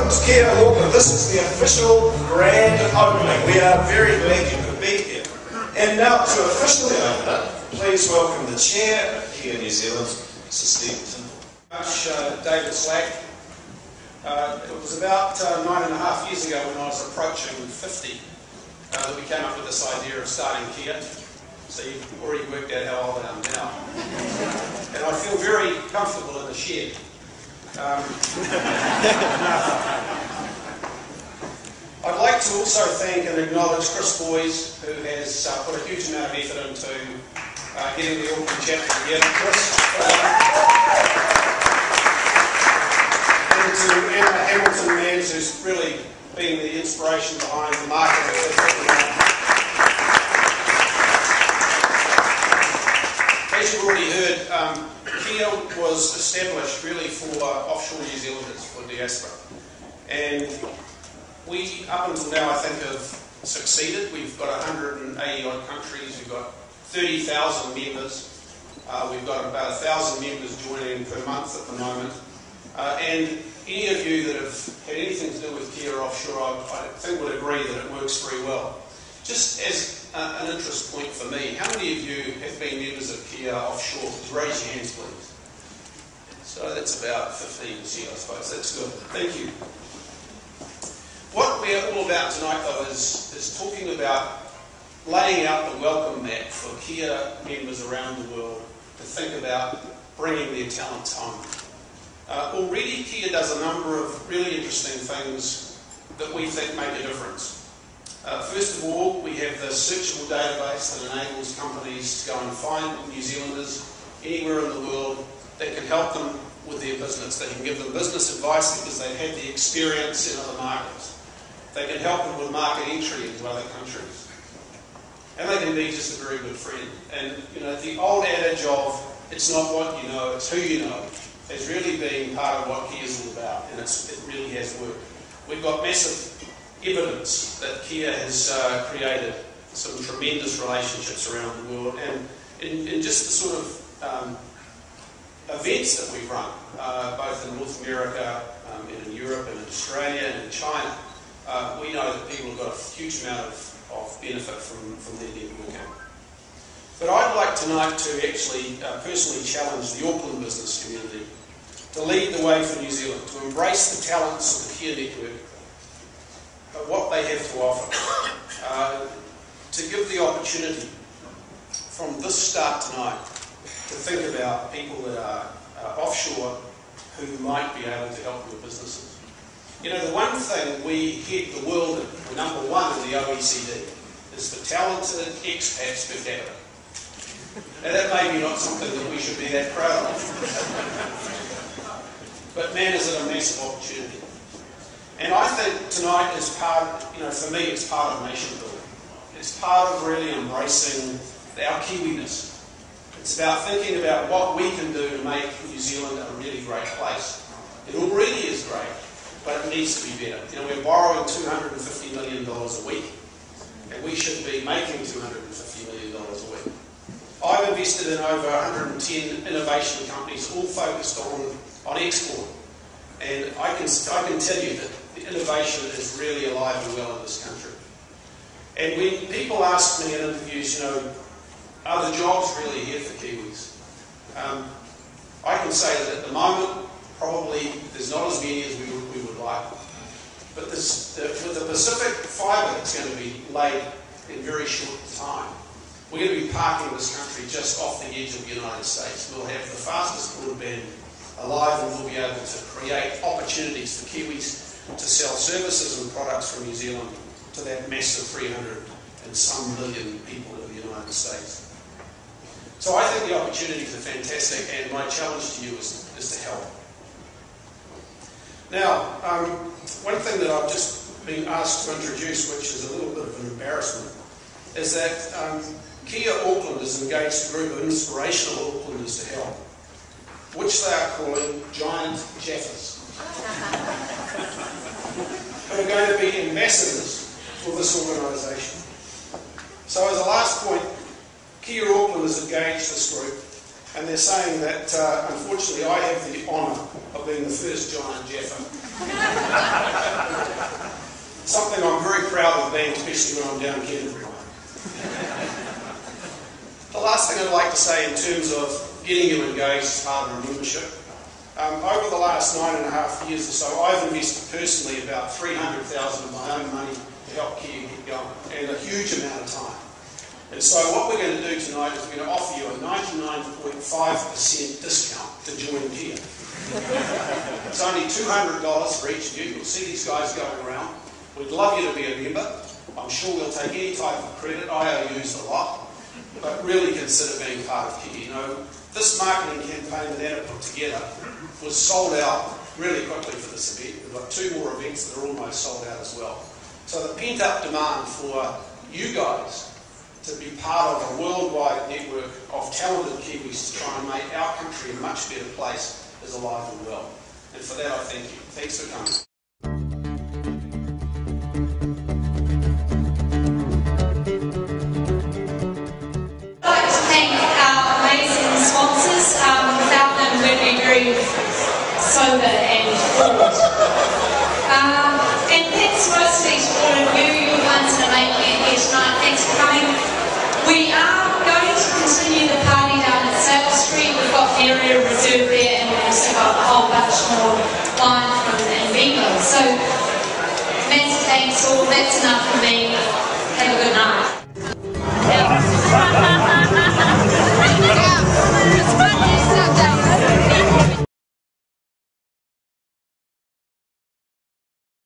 Welcome to Kea Auckland. This is the official grand opening. We are very glad you could be here. And now to officially open it, please welcome the Chair of Kea New Zealand, Mr. Stephen Timble. David Slack. It was about 9.5 years ago when I was approaching 50 that we came up with this idea of starting Kea. So you've already worked out how old I am now. And I feel very comfortable in the shed. I'd like to also thank and acknowledge Chris Boys, who has put a huge amount of effort into getting the Auckland chapter together. Chris. And to Emma Hamilton-Mans, who's really been the inspiration behind the marketing of this. As you've already heard, Kea was established really for offshore New Zealanders, for diaspora. And we, up until now, I think have succeeded. We've got 180 odd countries, we've got 30,000 members, we've got about 1,000 members joining per month at the moment. And any of you that have had anything to do with Kea offshore, I think would agree that it works very well. Just as an interest point for me, how many of you have been members of Kea offshore? Raise your hands, please. So that's about 15%, I suppose. That's good. Thank you. What we're all about tonight, though, is talking about laying out the welcome mat for Kea members around the world to think about bringing their talents home. Already, Kea does a number of really interesting things that we think make a difference. First of all, we have the searchable database that enables companies to go and find New Zealanders anywhere in the world that can help them with their business. They can give them business advice because they've had the experience in other markets. They can help them with market entry into other countries. And they can be just a very good friend. And you know, the old adage of it's not what you know, it's who you know, has really been part of what Kea is all about, and it really has worked. We've got massive evidence that Kea has created some tremendous relationships around the world, and in just the sort of events that we've run, both in North America, and in Europe, and in Australia, and in China, we know that people have got a huge amount of benefit from their networking. But I'd like tonight to actually personally challenge the Auckland business community to lead the way for New Zealand, to embrace the talents of the Kea network, what they have to offer, to give the opportunity from this start tonight to think about people that are offshore who might be able to help your businesses. You know, the one thing we head the world in, we're number one in the OECD, is for talented expats per capita. Now that may be not something that we should be that proud of, but man, is it a massive opportunity. And I think tonight is part, you know, for me it's part of nation building. It's part of really embracing our Kiwiness. It's about thinking about what we can do to make New Zealand a really great place. It already is great, but it needs to be better. You know, we're borrowing $250 million a week, and we should be making $250 million a week. I've invested in over 110 innovation companies, all focused on export. And I can tell you that the innovation is really alive and well in this country. And when people ask me in interviews, you know, are the jobs really here for Kiwis? I can say that at the moment, probably there's not as many as we would like. But with the Pacific fibre that's going to be laid in very short time, we're going to be parking this country just off the edge of the United States. We'll have the fastest broadband alive, and we'll be able to create opportunities for Kiwis to sell services and products from New Zealand to that massive 300 and some million people in the United States. So I think the opportunities are fantastic, and my challenge to you is to help. Now, one thing that I've just been asked to introduce, which is a little bit of an embarrassment, is that Kea Auckland has engaged a group of inspirational Aucklanders to help, which they are calling Giant Jaffas, who are going to be ambassadors for this organisation. So as a last point, Kea Auckland has engaged this group, and they're saying that unfortunately I have the honour of being the first Giant Jaffa. Something I'm very proud of being, especially when I'm down in Canterbury. The last thing I'd like to say in terms of getting you engaged as part of a membership, over the last 9.5 years or so, I've invested personally about $300,000 of my own money to help Kea get going, and a huge amount of time. And so what we're going to do tonight is we're going to offer you a 99.5% discount to join Kea. It's only $200 for each of you. You'll see these guys going around. We'd love you to be a member. I'm sure we'll take any type of credit. IOUs a lot. But really consider being part of Kea. You know, this marketing campaign that Anna put together was sold out really quickly for this event. We've got 2 more events that are almost sold out as well. So the pent-up demand for you guys to be part of a worldwide network of talented Kiwis to try and make our country a much better place is alive and well. And for that I thank you. Thanks for coming. Without them we'd be very sober and bored. And thanks mostly to all of you, you're the ones that are making it here tonight. Thanks for coming. We are going to continue the party down at Sale Street. We've got an area reserved there, and we've also got a whole bunch more wine and bingo. So, massive thanks all. That's enough for me. Have a good night. It's funny.